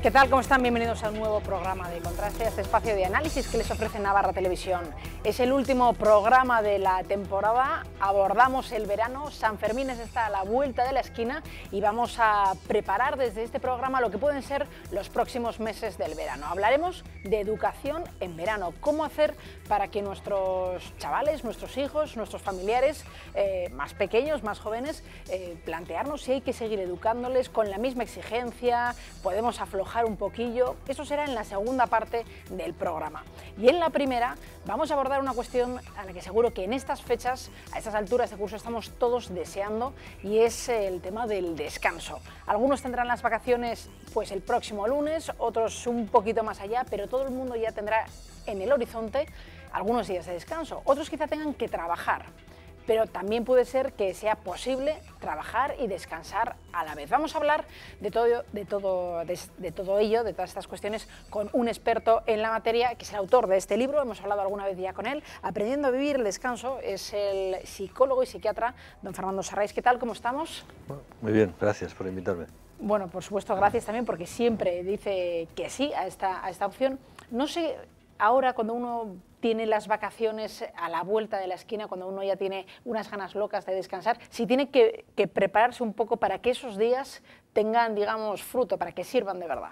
¿Qué tal? ¿Cómo están? Bienvenidos a un nuevo programa de Contraste, a este espacio de análisis que les ofrece Navarra Televisión. Es el último programa de la temporada, abordamos el verano, San Fermín está a la vuelta de la esquina y vamos a preparar desde este programa lo que pueden ser los próximos meses del verano. Hablaremos de educación en verano, cómo hacer para que nuestros chavales, nuestros hijos, nuestros familiares más pequeños, más jóvenes, plantearnos si hay que seguir educándoles con la misma exigencia, podemos aflojar un poquillo. Eso será en la segunda parte del programa. Y en la primera vamos a abordar una cuestión a la que seguro que en estas fechas, a estas alturas de curso, estamos todos deseando, y es el tema del descanso. Algunos tendrán las vacaciones pues el próximo lunes, otros un poquito más allá, pero todo el mundo ya tendrá en el horizonte algunos días de descanso. Otros quizá tengan que trabajar, pero también puede ser que sea posible trabajar y descansar a la vez. Vamos a hablar de todo ello, de todas estas cuestiones, con un experto en la materia, que es el autor de este libro. Hemos hablado alguna vez ya con él. Aprendiendo a vivir el descanso, es el psicólogo y psiquiatra don Fernando Sarrais. ¿Qué tal? ¿Cómo estamos? Bueno, muy bien, gracias por invitarme. Bueno, por supuesto, gracias también, porque siempre dice que sí a esta opción. No sé, ahora cuando uno tiene las vacaciones a la vuelta de la esquina, cuando uno ya tiene unas ganas locas de descansar, si tiene que prepararse un poco para que esos días tengan, digamos, fruto, para que sirvan de verdad.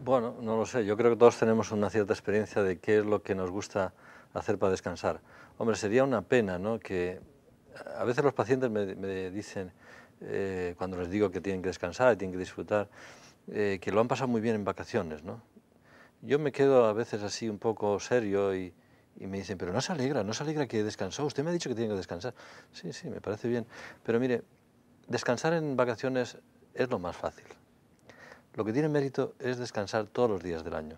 Bueno, no lo sé, yo creo que todos tenemos una cierta experiencia de qué es lo que nos gusta hacer para descansar. Hombre, sería una pena, ¿no?, que a veces los pacientes me dicen, cuando les digo que tienen que descansar y tienen que disfrutar, que lo han pasado muy bien en vacaciones, ¿no? Yo me quedo a veces así un poco serio y me dicen, pero no se alegra que descansó, usted me ha dicho que tiene que descansar. Sí, sí, me parece bien, pero mire, descansar en vacaciones es lo más fácil. Lo que tiene mérito es descansar todos los días del año,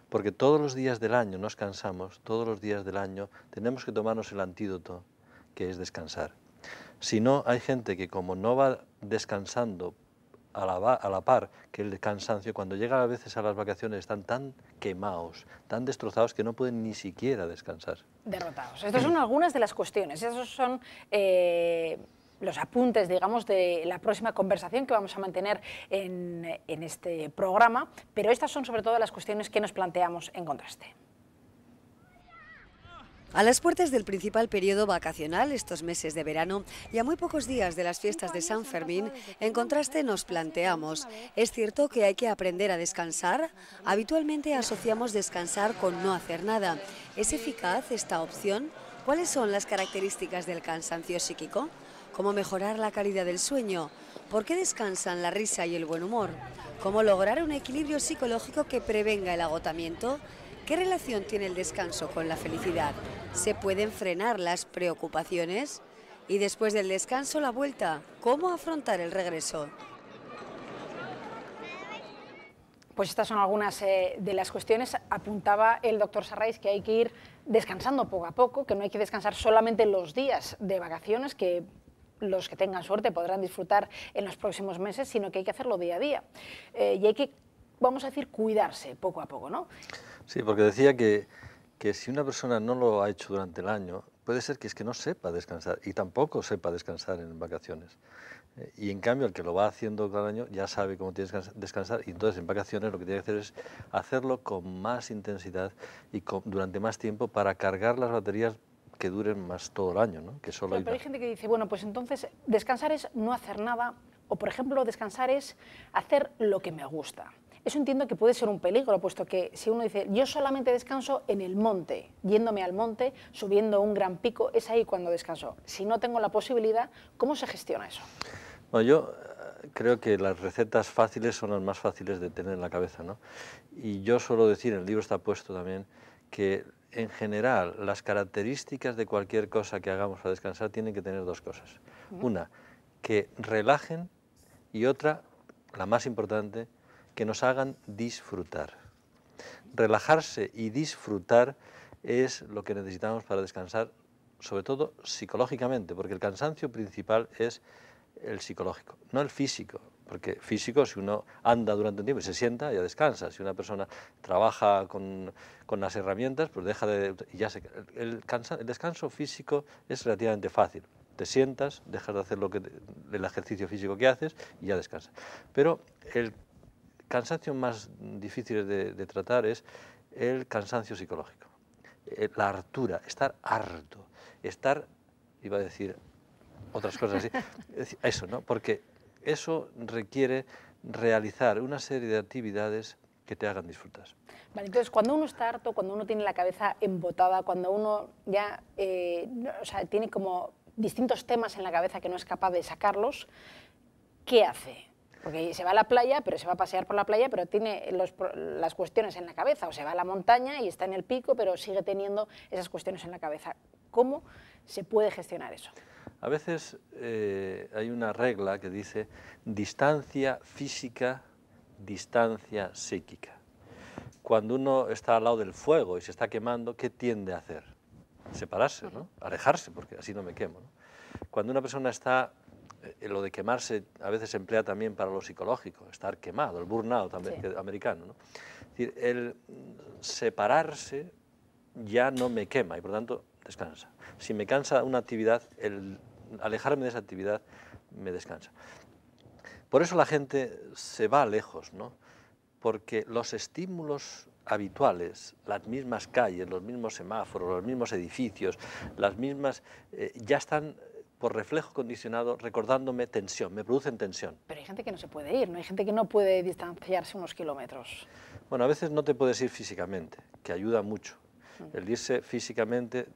porque todos los días del año nos cansamos, todos los días del año tenemos que tomarnos el antídoto, que es descansar. Si no, hay gente que como no va descansando a la par que el cansancio, cuando llega a veces a las vacaciones están tan quemados, tan destrozados que no pueden ni siquiera descansar. Derrotados. Estas son algunas de las cuestiones, esos son los apuntes, digamos, de la próxima conversación que vamos a mantener en este programa, pero estas son sobre todo las cuestiones que nos planteamos en Contraste. A las puertas del principal periodo vacacional, estos meses de verano, y a muy pocos días de las fiestas de San Fermín, en Contraste nos planteamos, ¿es cierto que hay que aprender a descansar? Habitualmente asociamos descansar con no hacer nada. ¿Es eficaz esta opción? ¿Cuáles son las características del cansancio psíquico? ¿Cómo mejorar la calidad del sueño? ¿Por qué descansan la risa y el buen humor? ¿Cómo lograr un equilibrio psicológico que prevenga el agotamiento? ¿Qué relación tiene el descanso con la felicidad? ¿Se pueden frenar las preocupaciones? Y después del descanso, la vuelta. ¿Cómo afrontar el regreso? Pues estas son algunas de las cuestiones. Apuntaba el doctor Sarrais que hay que ir descansando poco a poco, que no hay que descansar solamente los días de vacaciones, que los que tengan suerte podrán disfrutar en los próximos meses, sino que hay que hacerlo día a día. Y hay que, vamos a decir, cuidarse poco a poco, ¿no? Sí, porque decía que si una persona no lo ha hecho durante el año, puede ser que es que no sepa descansar y tampoco sepa descansar en vacaciones. Y en cambio el que lo va haciendo cada año ya sabe cómo tiene que descansar, y entonces en vacaciones lo que tiene que hacer es hacerlo con más intensidad y durante más tiempo para cargar las baterías que duren más todo el año, ¿no? Que solo Pero hay gente que dice, bueno, pues entonces descansar es no hacer nada, o por ejemplo descansar es hacer lo que me gusta. Eso entiendo que puede ser un peligro, puesto que si uno dice, yo solamente descanso en el monte, yéndome al monte, subiendo un gran pico, es ahí cuando descanso. Si no tengo la posibilidad, ¿cómo se gestiona eso? Bueno, yo creo que las recetas fáciles son las más fáciles de tener en la cabeza, ¿no? Y yo suelo decir, en el libro está puesto también, que en general las características de cualquier cosa que hagamos para descansar tienen que tener dos cosas. Una, que relajen, y otra, la más importante, que nos hagan disfrutar. Relajarse y disfrutar es lo que necesitamos para descansar, sobre todo psicológicamente, porque el cansancio principal es el psicológico, no el físico, porque físico, si uno anda durante un tiempo y se sienta, ya descansa. Si una persona trabaja con las herramientas, pues deja de... Ya el descanso físico es relativamente fácil. Te sientas, dejas de hacer el ejercicio físico que haces y ya descansas. Pero el cansancio más difícil de tratar es el cansancio psicológico, la hartura, estar harto, iba a decir otras cosas así, eso, ¿no? Porque eso requiere realizar una serie de actividades que te hagan disfrutar. Vale, entonces, cuando uno está harto, cuando uno tiene la cabeza embotada, cuando uno ya o sea, tiene como distintos temas en la cabeza que no es capaz de sacarlos, ¿qué hace? Porque se va a la playa, pero se va a pasear por la playa, pero tiene las cuestiones en la cabeza, o se va a la montaña y está en el pico, pero sigue teniendo esas cuestiones en la cabeza. ¿Cómo se puede gestionar eso? A veces hay una regla que dice distancia física, distancia psíquica. Cuando uno está al lado del fuego y se está quemando, ¿qué tiende a hacer? Separarse, ¿no? Alejarse, porque así no me quemo, ¿no? Cuando una persona está, lo de quemarse a veces se emplea también para lo psicológico, estar quemado, el burnout americano, ¿no? Es decir, el separarse ya no me quema y por lo tanto descansa. Si me cansa una actividad, el alejarme de esa actividad me descansa. Por eso la gente se va lejos, ¿no? Porque los estímulos habituales, las mismas calles, los mismos semáforos, los mismos edificios, las mismas, ya están por reflejo condicionado recordándome tensión, me producen tensión. Pero hay gente que no se puede ir, ¿no? Hay gente que no puede distanciarse unos kilómetros. Bueno, a veces no te puedes ir físicamente, que ayuda mucho. El irse físicamente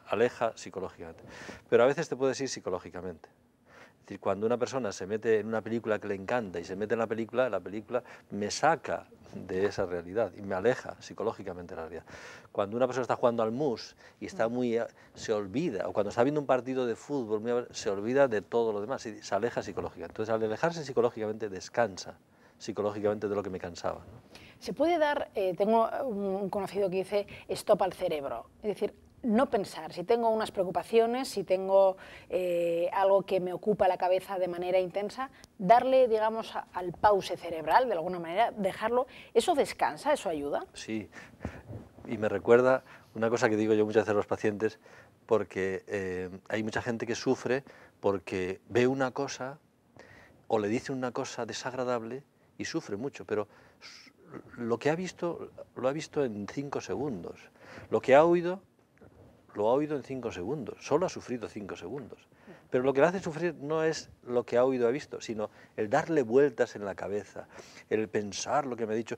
aleja psicológicamente, pero a veces te puedes ir psicológicamente. Es decir, cuando una persona se mete en una película que le encanta y se mete en la película me saca de esa realidad y me aleja psicológicamente de la realidad. Cuando una persona está jugando al mus y está se olvida, o cuando está viendo un partido de fútbol, se olvida de todo lo demás y se aleja psicológicamente. Entonces, al alejarse psicológicamente, descansa psicológicamente de lo que me cansaba, ¿no? Se puede dar, tengo un conocido que dice stop al cerebro, es decir, no pensar. Si tengo unas preocupaciones, si tengo algo que me ocupa la cabeza de manera intensa, darle, digamos, al pause cerebral, de alguna manera, dejarlo, ¿eso descansa? ¿Eso ayuda? Sí, y me recuerda una cosa que digo yo muchas veces a los pacientes, porque hay mucha gente que sufre porque ve una cosa o le dice una cosa desagradable y sufre mucho, pero lo que ha visto, lo ha visto en 5 segundos. Lo que ha oído, lo ha oído en 5 segundos. Solo ha sufrido 5 segundos. Pero lo que le hace sufrir no es lo que ha oído o ha visto, sino el darle vueltas en la cabeza, el pensar lo que me ha dicho.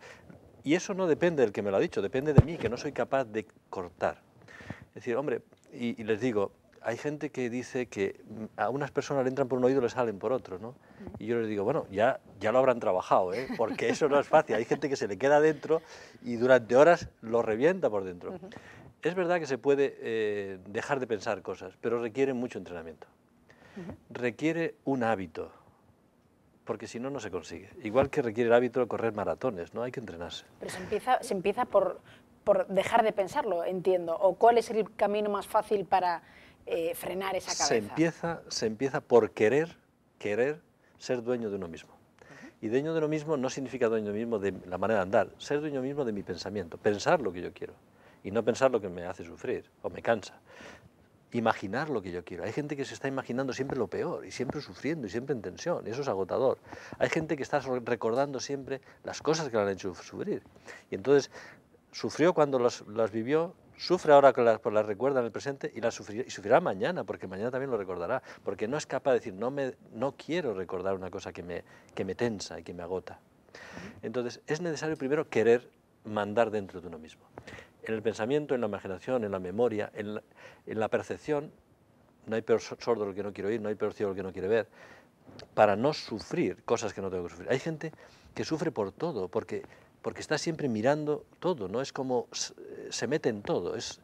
Y eso no depende del que me lo ha dicho, depende de mí, que no soy capaz de cortar. Es decir, hombre, y les digo, hay gente que dice que a unas personas le entran por un oído y le salen por otro, ¿no? Y yo les digo, bueno, ya lo habrán trabajado, ¿eh? Porque eso no es fácil. Hay gente que se le queda dentro y durante horas lo revienta por dentro. Es verdad que se puede dejar de pensar cosas, pero requiere mucho entrenamiento. Requiere un hábito, porque si no, no se consigue. Igual que requiere el hábito de correr maratones, ¿no? Hay que entrenarse. Pero se empieza por dejar de pensarlo, entiendo. ¿O cuál es el camino más fácil para frenar esa cabeza? Se empieza por querer ser dueño de uno mismo. Y dueño de uno mismo no significa dueño de uno mismo de la manera de andar, ser dueño mismo de mi pensamiento, pensar lo que yo quiero y no pensar lo que me hace sufrir o me cansa. Imaginar lo que yo quiero. Hay gente que se está imaginando siempre lo peor y siempre sufriendo y siempre en tensión, y eso es agotador. Hay gente que está recordando siempre las cosas que le han hecho sufrir. Y entonces sufrió cuando las vivió, sufre ahora que las recuerda en el presente y sufrirá mañana, porque mañana también lo recordará, porque no es capaz de decir, no quiero recordar una cosa que me tensa y que me agota. Entonces es necesario primero querer mandar dentro de uno mismo. En el pensamiento, en la imaginación, en la memoria, en la percepción, no hay peor sordo el que no quiere oír, no hay peor ciego el que no quiere ver, para no sufrir cosas que no tengo que sufrir. Hay gente que sufre por todo, porque está siempre mirando todo, ¿no? Es como se mete en todo, es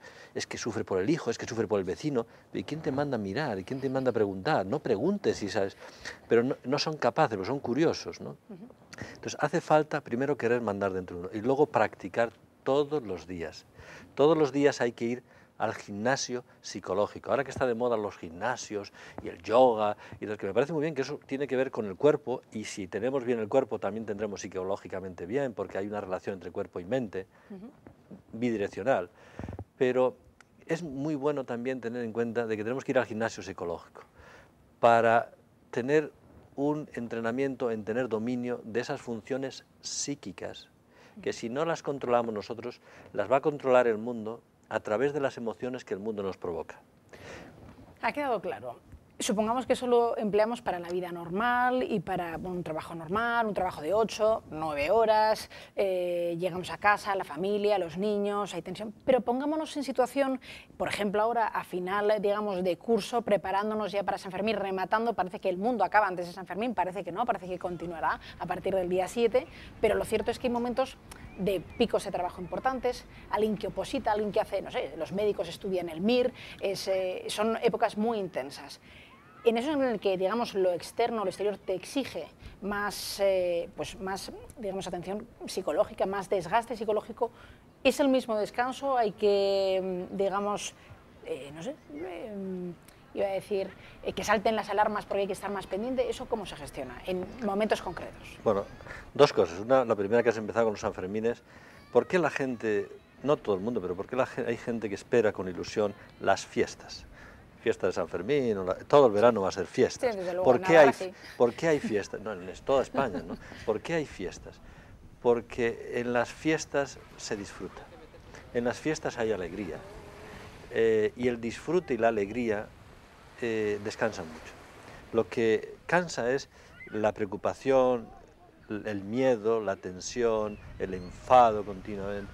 que sufre por el hijo, es que sufre por el vecino. ¿Y quién te manda a mirar? ¿Y quién te manda a preguntar? No preguntes si sabes, pero no son capaces, pero son curiosos, ¿no? Entonces hace falta primero querer mandar dentro de uno y luego practicar todos los días. Todos los días hay que ir al gimnasio psicológico. Ahora que está de moda los gimnasios y el yoga, y lo que me parece muy bien, que eso tiene que ver con el cuerpo, y si tenemos bien el cuerpo también tendremos psicológicamente bien, porque hay una relación entre cuerpo y mente, bidireccional. Pero es muy bueno también tener en cuenta de que tenemos que ir al gimnasio psicológico para tener un entrenamiento en tener dominio de esas funciones psíquicas, que si no las controlamos nosotros, las va a controlar el mundo a través de las emociones que el mundo nos provoca. Ha quedado claro. Supongamos que eso lo empleamos para la vida normal y para un trabajo normal, un trabajo de 8, 9 horas, llegamos a casa, la familia, los niños, hay tensión, pero pongámonos en situación, por ejemplo, ahora a final, digamos, de curso, preparándonos ya para San Fermín, rematando, parece que el mundo acaba antes de San Fermín, parece que no, parece que continuará a partir del día 7, pero lo cierto es que hay momentos de picos de trabajo importantes, alguien que oposita, alguien que hace, no sé, los médicos estudian el MIR, son épocas muy intensas. En eso en el que, digamos, lo externo, lo exterior te exige más, pues más, digamos, atención psicológica, más desgaste psicológico, ¿es el mismo descanso? Hay que, digamos, no sé, iba a decir, que salten las alarmas porque hay que estar más pendiente. ¿Eso cómo se gestiona en momentos concretos? Bueno, dos cosas. Una, la primera que has empezado con los Sanfermines. ¿Por qué la gente, no todo el mundo, pero por qué hay gente que espera con ilusión las fiestas? Fiesta de San Fermín, todo el verano va a ser fiestas. Sí, desde luego, ¿Por qué hay fiestas? No, es toda España, ¿no? ¿Por qué hay fiestas? Porque en las fiestas se disfruta, en las fiestas hay alegría, y el disfrute y la alegría descansan mucho. Lo que cansa es la preocupación, el miedo, la tensión, el enfado continuamente,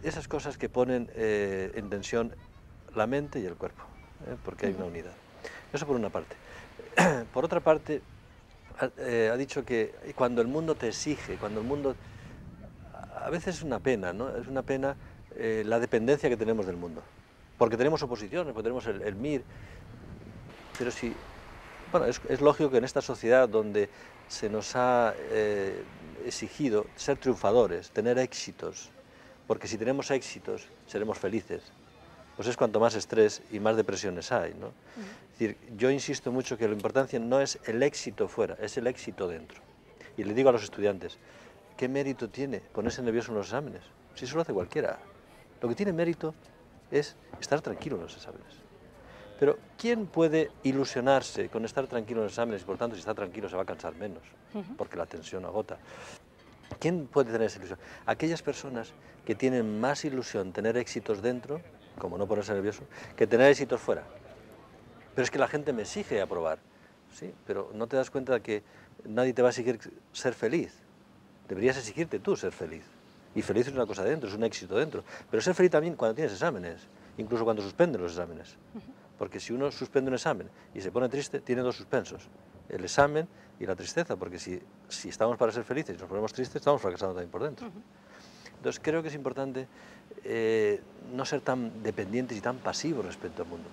esas cosas que ponen en tensión la mente y el cuerpo, porque hay una unidad. Eso por una parte. Por otra parte, ha dicho que cuando el mundo te exige, cuando el mundo... A veces es una pena, ¿no? Es una pena la dependencia que tenemos del mundo. Porque tenemos oposiciones, porque tenemos el MIR, pero sí... Bueno, es lógico que en esta sociedad donde se nos ha exigido ser triunfadores, tener éxitos, porque si tenemos éxitos seremos felices, pues es cuanto más estrés y más depresiones hay, ¿no? Es decir, yo insisto mucho que la importancia no es el éxito fuera, es el éxito dentro. Y le digo a los estudiantes, ¿qué mérito tiene ponerse nervioso en los exámenes? Si eso lo hace cualquiera. Lo que tiene mérito es estar tranquilo en los exámenes. Pero ¿quién puede ilusionarse con estar tranquilo en los exámenes y por tanto si está tranquilo se va a cansar menos? Porque la tensión agota. ¿Quién puede tener esa ilusión? Aquellas personas que tienen más ilusión tener éxitos dentro, como no ponerse nervioso, que tener éxitos fuera. Pero es que la gente me exige aprobar, sí, pero no te das cuenta de que nadie te va a exigir ser feliz. Deberías exigirte tú ser feliz. Y feliz es una cosa dentro, es un éxito dentro. Pero ser feliz también cuando tienes exámenes, incluso cuando suspenden los exámenes. Porque si uno suspende un examen y se pone triste, tiene dos suspensos. El examen y la tristeza, porque si estamos para ser felices y nos ponemos tristes, estamos fracasando también por dentro. Entonces creo que es importante no ser tan dependientes y tan pasivos respecto al mundo.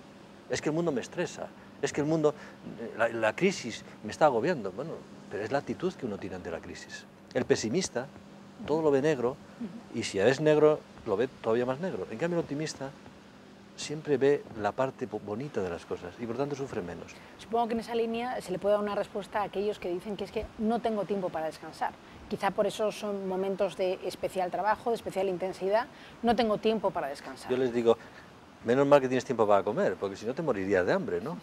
Es que el mundo me estresa, es que el mundo, la crisis me está agobiando. Bueno, pero es la actitud que uno tiene ante la crisis. El pesimista todo lo ve negro y si es negro lo ve todavía más negro. En cambio el optimista siempre ve la parte bonita de las cosas y por tanto sufre menos. Supongo que en esa línea se le puede dar una respuesta a aquellos que dicen que es que no tengo tiempo para descansar. Quizá por eso son momentos de especial trabajo, de especial intensidad, no tengo tiempo para descansar. Yo les digo, menos mal que tienes tiempo para comer, porque si no te morirías de hambre, ¿no?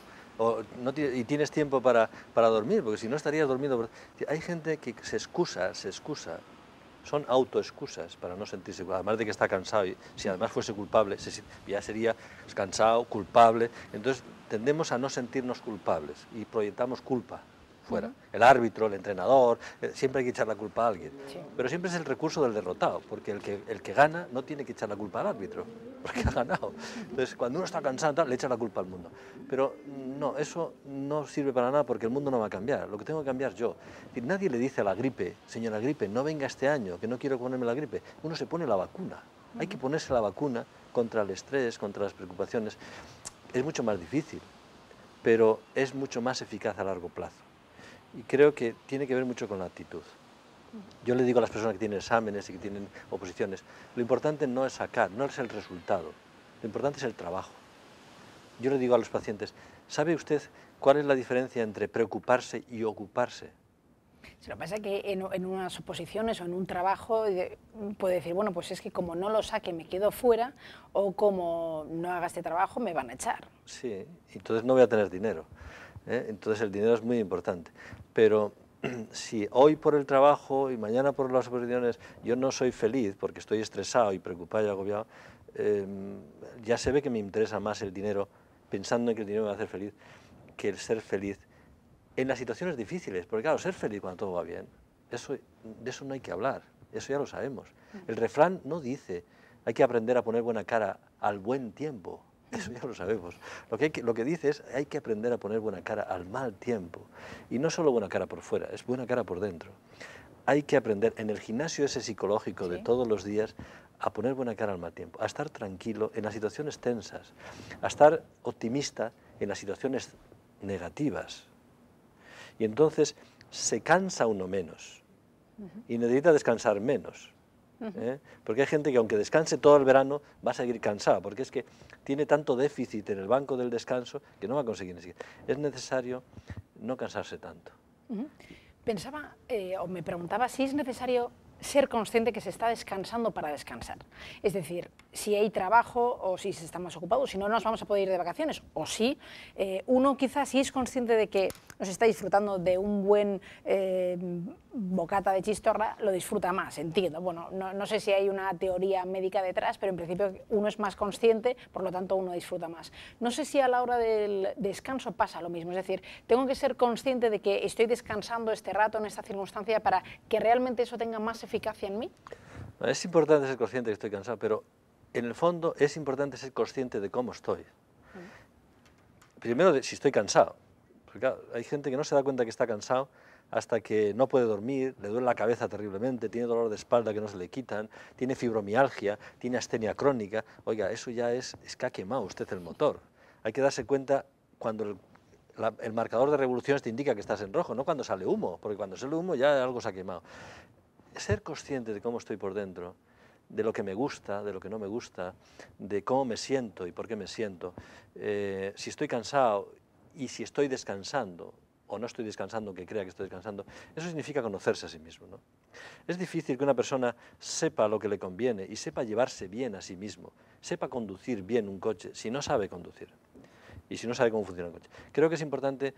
Y tienes tiempo para dormir, porque si no estarías durmiendo. Hay gente que se excusa, son autoexcusas para no sentirse culpable, además de que está cansado, y si además fuese culpable, ya sería cansado, culpable. Entonces tendemos a no sentirnos culpables y proyectamos culpa fuera. El árbitro, el entrenador, siempre hay que echar la culpa a alguien. Sí. Pero siempre es el recurso del derrotado, porque el que gana no tiene que echar la culpa al árbitro, porque ha ganado. Entonces cuando uno está cansado le echa la culpa al mundo. Pero no, eso no sirve para nada porque el mundo no va a cambiar, lo que tengo que cambiar yo. Es decir, nadie le dice a la gripe, señora gripe, no venga este año, que no quiero ponerme la gripe. Uno se pone la vacuna. Hay que ponerse la vacuna contra el estrés, contra las preocupaciones. Es mucho más difícil, pero es mucho más eficaz a largo plazo. Y creo que tiene que ver mucho con la actitud. Yo le digo a las personas que tienen exámenes y que tienen oposiciones, lo importante no es sacar, no es el resultado, lo importante es el trabajo. Yo le digo a los pacientes, ¿sabe usted cuál es la diferencia entre preocuparse y ocuparse? Lo que pasa es que en unas oposiciones o en un trabajo puede decir, bueno, pues es que como no lo saque me quedo fuera o como no haga este trabajo me van a echar. Sí, entonces no voy a tener dinero. Entonces el dinero es muy importante. Pero si hoy por el trabajo y mañana por las oposiciones yo no soy feliz porque estoy estresado y preocupado y agobiado, ya se ve que me interesa más el dinero, pensando en que el dinero me va a hacer feliz, que el ser feliz en las situaciones difíciles. Porque claro, ser feliz cuando todo va bien, de eso no hay que hablar, eso ya lo sabemos. El refrán no dice, hay que aprender a poner buena cara al buen tiempo. Eso ya lo sabemos. Lo que dice es, hay que aprender a poner buena cara al mal tiempo. Y no solo buena cara por fuera, es buena cara por dentro. Hay que aprender en el gimnasio ese psicológico de todos los días a poner buena cara al mal tiempo, a estar tranquilo en las situaciones tensas, a estar optimista en las situaciones negativas. Y entonces se cansa uno menos y necesita descansar menos. Porque hay gente que aunque descanse todo el verano va a seguir cansada, porque es que tiene tanto déficit en el banco del descanso que no va a conseguir ni siquiera. Es necesario no cansarse tanto. Pensaba, o me preguntaba si es necesario ser consciente que se está descansando para descansar. Es decir, si hay trabajo o si se está más ocupado, si no nos vamos a poder ir de vacaciones, o sí, uno quizás si es consciente de que nos está disfrutando de un buen bocata de chistorra, lo disfruta más, entiendo. Bueno, no sé si hay una teoría médica detrás, pero en principio uno es más consciente, por lo tanto uno disfruta más. No sé si a la hora del descanso pasa lo mismo, es decir, tengo que ser consciente de que estoy descansando este rato en esta circunstancia para que realmente eso tenga más eficacia en mí. Es importante ser consciente de que estoy cansado, pero en el fondo es importante ser consciente de cómo estoy. Primero, si estoy cansado. Porque claro, hay gente que no se da cuenta que está cansado hasta que no puede dormir, le duele la cabeza terriblemente, tiene dolor de espalda que no se le quitan, tiene fibromialgia, tiene astenia crónica. Oiga, eso ya es que ha quemado usted el motor. Hay que darse cuenta cuando el marcador de revoluciones te indica que estás en rojo, no cuando sale humo, porque cuando sale humo ya algo se ha quemado. Ser consciente de cómo estoy por dentro, de lo que me gusta, de lo que no me gusta, de cómo me siento y por qué me siento, si estoy cansado y si estoy descansando o no estoy descansando, que crea que estoy descansando, eso significa conocerse a sí mismo, ¿no? Es difícil que una persona sepa lo que le conviene y sepa llevarse bien a sí mismo, sepa conducir bien un coche si no sabe conducir y si no sabe cómo funciona el coche. Creo que es importante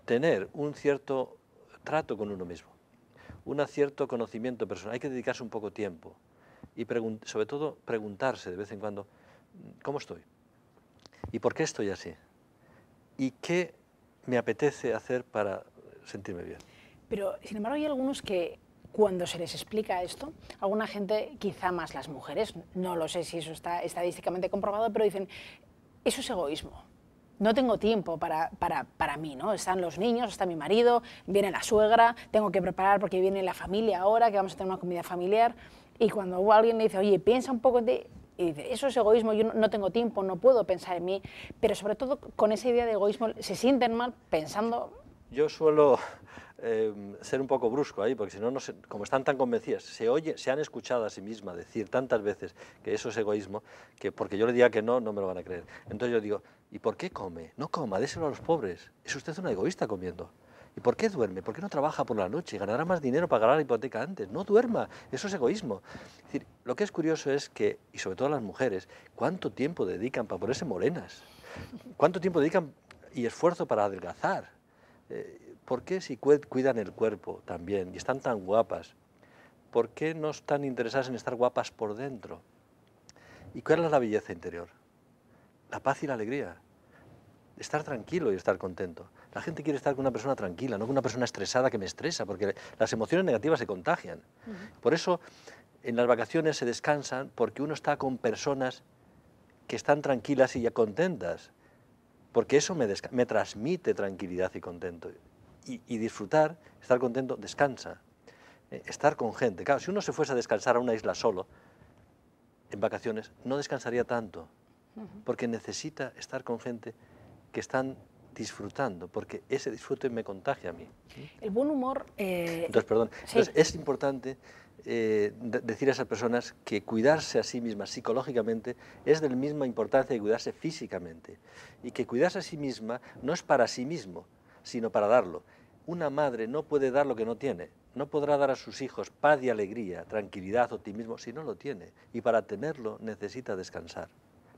tener un cierto trato con uno mismo, un cierto conocimiento personal. Hay que dedicarse un poco de tiempo y sobre todo preguntarse de vez en cuando, ¿cómo estoy? ¿Y por qué estoy así? ¿Y qué me apetece hacer para sentirme bien? Pero, sin embargo, hay algunos que cuando se les explica esto, alguna gente, quizá más las mujeres, no lo sé si eso está estadísticamente comprobado, pero dicen, eso es egoísmo. No tengo tiempo para mí, ¿no? Están los niños, está mi marido, viene la suegra, tengo que preparar porque viene la familia ahora, que vamos a tener una comida familiar. Y cuando alguien me dice, oye, piensa un poco en ti, y dice, eso es egoísmo, yo no tengo tiempo, no puedo pensar en mí, pero sobre todo con esa idea de egoísmo se sienten mal pensando. Yo suelo ser un poco brusco ahí, porque si no, como están tan convencidas, se han escuchado a sí mismas decir tantas veces que eso es egoísmo, que porque yo le diga que no me lo van a creer. Entonces yo digo, ¿y por qué come? No coma, déselo a los pobres. Es usted una egoísta comiendo. ¿Y por qué duerme? ¿Por qué no trabaja por la noche? Ganará más dinero para pagar la hipoteca antes. No duerma, eso es egoísmo. Es decir, lo que es curioso es que, y sobre todo las mujeres, ¿cuánto tiempo dedican para ponerse morenas? ¿Cuánto tiempo dedican y esfuerzo para adelgazar? ¿Por qué si cuidan el cuerpo también y están tan guapas, por qué no están interesadas en estar guapas por dentro? ¿Y cuál es la belleza interior? La paz y la alegría. Estar tranquilo y estar contento. La gente quiere estar con una persona tranquila, no con una persona estresada que me estresa, porque las emociones negativas se contagian. Por eso en las vacaciones se descansan, porque uno está con personas que están tranquilas y ya contentas, porque eso me transmite tranquilidad y contento. Y disfrutar, estar contento, descansa. Estar con gente. Claro, si uno se fuese a descansar a una isla solo, en vacaciones, no descansaría tanto, porque necesita estar con gente que están disfrutando, porque ese disfrute me contagia a mí. El buen humor... Entonces, es importante decir a esas personas que cuidarse a sí mismas psicológicamente es de la misma importancia que cuidarse físicamente, y que cuidarse a sí misma no es para sí mismo, sino para darlo. Una madre no puede dar lo que no tiene, no podrá dar a sus hijos paz y alegría, tranquilidad, optimismo, si no lo tiene, y para tenerlo necesita descansar.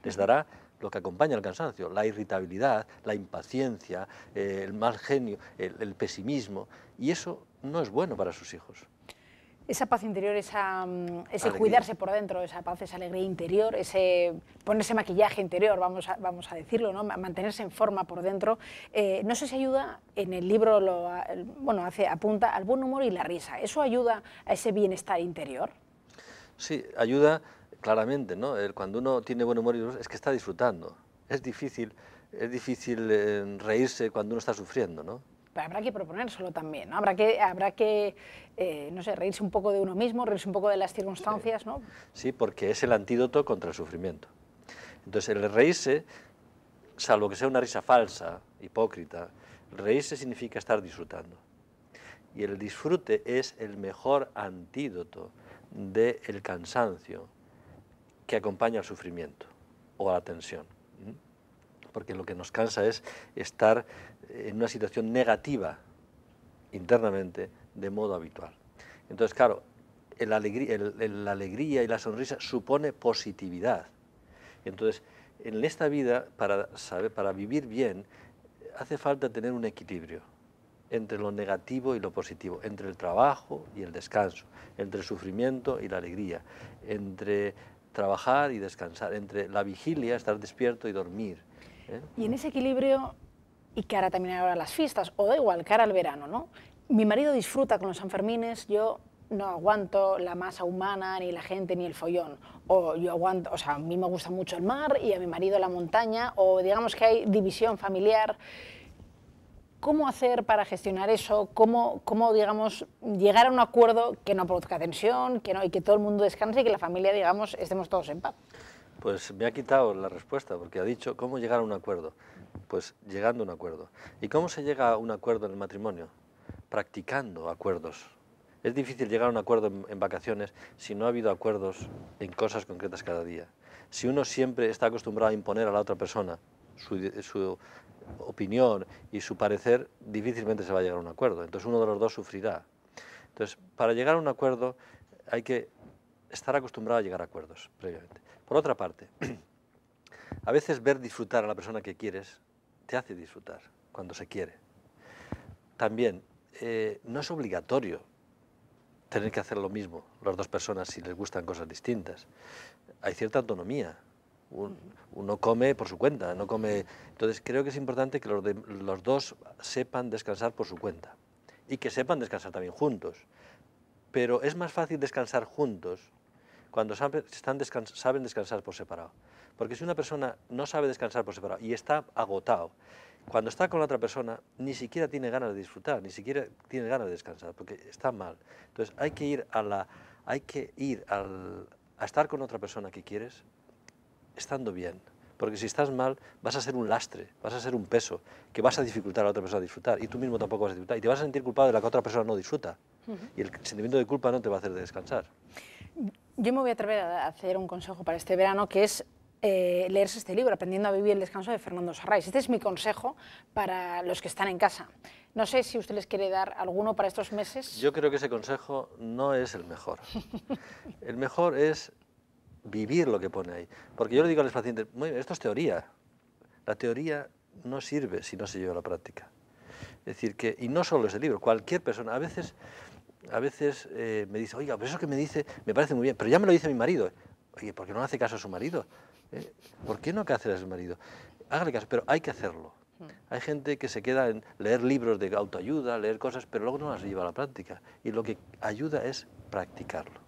Les dará lo que acompaña al cansancio, la irritabilidad, la impaciencia, el mal genio, el pesimismo, y eso no es bueno para sus hijos. Esa paz interior, ese Alegría. cuidarse por dentro, esa paz, esa alegría interior, ese ponerse maquillaje interior, vamos a decirlo, ¿no? Mantenerse en forma por dentro, no sé si ayuda, en el libro apunta al buen humor y la risa. ¿Eso ayuda a ese bienestar interior? Sí, ayuda claramente, ¿no? Cuando uno tiene buen humor es que está disfrutando. Es difícil reírse cuando uno está sufriendo, ¿no? Pero habrá que proponérselo también, ¿no? Habrá que no sé, reírse un poco de uno mismo, reírse un poco de las circunstancias, ¿no? Sí, porque es el antídoto contra el sufrimiento. Entonces, el reírse, salvo que sea una risa falsa, hipócrita, el reírse significa estar disfrutando. Y el disfrute es el mejor antídoto del cansancio que acompaña al sufrimiento o a la tensión. Porque lo que nos cansa es estar en una situación negativa internamente de modo habitual. Entonces, claro, la alegría y la sonrisa supone positividad. Entonces, en esta vida, para vivir bien, hace falta tener un equilibrio entre lo negativo y lo positivo, entre el trabajo y el descanso, entre el sufrimiento y la alegría, entre trabajar y descansar, entre la vigilia, estar despierto y dormir. Y en ese equilibrio, y cara también ahora las fiestas, o da igual, cara al verano, ¿no? Mi marido disfruta con los Sanfermines, yo no aguanto la masa humana, ni la gente, ni el follón. O yo aguanto, o sea, a mí me gusta mucho el mar y a mi marido la montaña, o digamos que hay división familiar. ¿Cómo hacer para gestionar eso? ¿Cómo digamos, llegar a un acuerdo que no produzca tensión, y que todo el mundo descanse y que la familia, digamos, estemos todos en paz? Pues me ha quitado la respuesta, porque ha dicho, ¿cómo llegar a un acuerdo? Pues llegando a un acuerdo. ¿Y cómo se llega a un acuerdo en el matrimonio? Practicando acuerdos. Es difícil llegar a un acuerdo en vacaciones si no ha habido acuerdos en cosas concretas cada día. Si uno siempre está acostumbrado a imponer a la otra persona su opinión y su parecer, difícilmente se va a llegar a un acuerdo. Entonces uno de los dos sufrirá. Entonces, para llegar a un acuerdo hay que estar acostumbrado a llegar a acuerdos previamente. Por otra parte, a veces ver disfrutar a la persona que quieres te hace disfrutar cuando se quiere. También, no es obligatorio tener que hacer lo mismo las dos personas si les gustan cosas distintas. Hay cierta autonomía. Uno come por su cuenta, no come. Entonces creo que es importante que los dos sepan descansar por su cuenta y que sepan descansar también juntos. Pero es más fácil descansar juntos cuando saben descansar por separado. Porque si una persona no sabe descansar por separado y está agotado, cuando está con la otra persona ni siquiera tiene ganas de disfrutar, ni siquiera tiene ganas de descansar, porque está mal. Entonces hay que ir a estar con otra persona que quieres estando bien. Porque si estás mal vas a ser un lastre, vas a ser un peso, que vas a dificultar a la otra persona a disfrutar y tú mismo tampoco vas a disfrutar y te vas a sentir culpable de la que otra persona no disfruta. Y el sentimiento de culpa no te va a hacer descansar. Yo me voy a atrever a hacer un consejo para este verano, que es leerse este libro, Aprendiendo a vivir el descanso, de Fernando Sarrais. Este es mi consejo para los que están en casa. No sé si usted les quiere dar alguno para estos meses. Yo creo que ese consejo no es el mejor. El mejor es vivir lo que pone ahí. Porque yo le digo a los pacientes, esto es teoría. La teoría no sirve si no se lleva a la práctica. Es decir, y no solo ese libro, cualquier persona. A veces me dice, oiga, pero eso que me dice me parece muy bien, pero ya me lo dice mi marido. Oye, ¿por qué no hace caso a su marido? ¿Por qué no hace a su marido? Hágale caso, pero hay que hacerlo. Hay gente que se queda en leer libros de autoayuda, leer cosas, pero luego no las lleva a la práctica. Y lo que ayuda es practicarlo.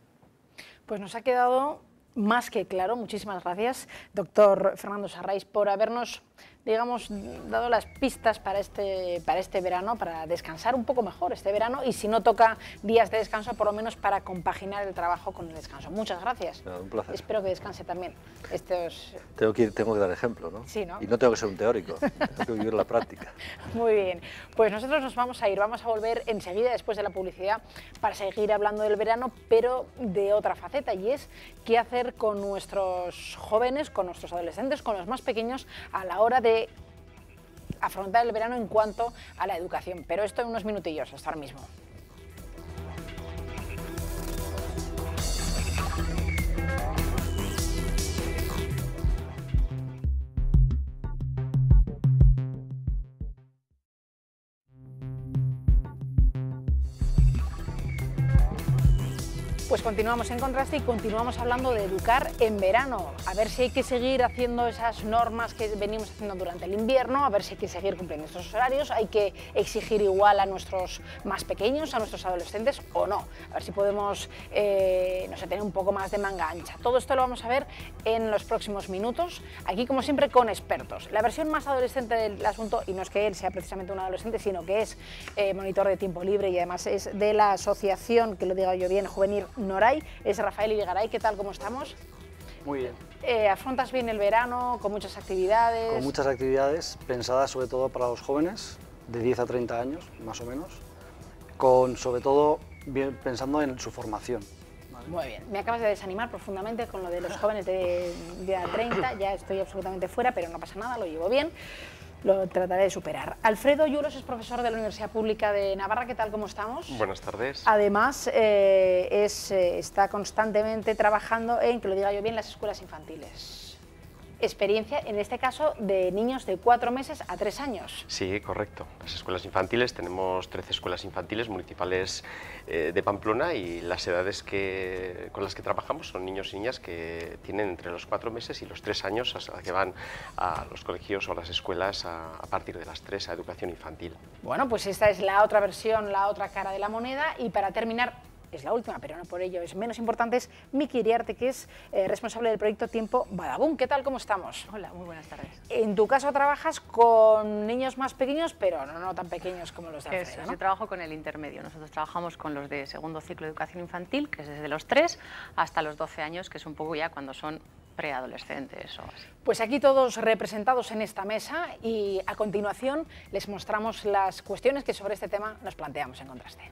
Pues nos ha quedado más que claro. Muchísimas gracias, doctor Fernando Sarrais, por habernos, digamos, dado las pistas para este verano, para descansar un poco mejor este verano, y si no toca días de descanso, por lo menos para compaginar el trabajo con el descanso. Muchas gracias. Un placer. Espero que descanse también. Tengo que dar ejemplo, ¿no? Sí, ¿no? Y no tengo que ser un teórico, tengo que vivir la práctica. Muy bien, pues nosotros nos vamos a ir, vamos a volver enseguida después de la publicidad para seguir hablando del verano, pero de otra faceta, y es qué hacer con nuestros jóvenes, con nuestros adolescentes, con los más pequeños a la hora de afrontar el verano en cuanto a la educación. Pero esto en unos minutillos, hasta ahora mismo. Pues continuamos en Contraste y continuamos hablando de educar en verano. A ver si hay que seguir haciendo esas normas que venimos haciendo durante el invierno, a ver si hay que seguir cumpliendo estos horarios, hay que exigir igual a nuestros más pequeños, a nuestros adolescentes o no. A ver si podemos, no sé, tener un poco más de manga ancha. Todo esto lo vamos a ver en los próximos minutos, aquí como siempre con expertos. La versión más adolescente del asunto, y no es que él sea precisamente un adolescente, sino que es monitor de tiempo libre y además es de la asociación, que lo diga yo bien, juvenil Noray, es Rafael Irigaray. ¿Qué tal? ¿Cómo estamos? Muy bien. ¿Afrontas bien el verano con muchas actividades? Con muchas actividades pensadas sobre todo para los jóvenes de 10 a 30 años, más o menos, con sobre todo pensando en su formación. ¿Vale? Muy bien. Me acabas de desanimar profundamente con lo de los jóvenes de 10 a 30, ya estoy absolutamente fuera, pero no pasa nada, lo llevo bien. Lo trataré de superar. Alfredo Yulos es profesor de la Universidad Pública de Navarra. ¿Qué tal? ¿Cómo estamos? Buenas tardes. Además, está constantemente trabajando en, que lo diga yo bien, las escuelas infantiles. Experiencia, en este caso, de niños de 4 meses a 3 años. Sí, correcto. Las escuelas infantiles, tenemos 13 escuelas infantiles municipales de Pamplona y las edades con las que trabajamos son niños y niñas que tienen entre los 4 meses y los 3 años, hasta que van a los colegios o a las escuelas a partir de las 3 a educación infantil. Bueno, pues esta es la otra versión, la otra cara de la moneda, y para terminar, es la última, pero no por ello es menos importante, es Miki Iriarte, que es responsable del proyecto Tiempo Badabun. ¿Qué tal? ¿Cómo estamos? Hola, muy buenas tardes. En tu caso trabajas con niños más pequeños, pero no tan pequeños como los de Alfredo, ¿no? Yo trabajo con el intermedio. Nosotros trabajamos con los de segundo ciclo de educación infantil, que es desde los 3 hasta los 12 años, que es un poco ya cuando son preadolescentes o así. Pues aquí todos representados en esta mesa y a continuación les mostramos las cuestiones que sobre este tema nos planteamos en Contraste.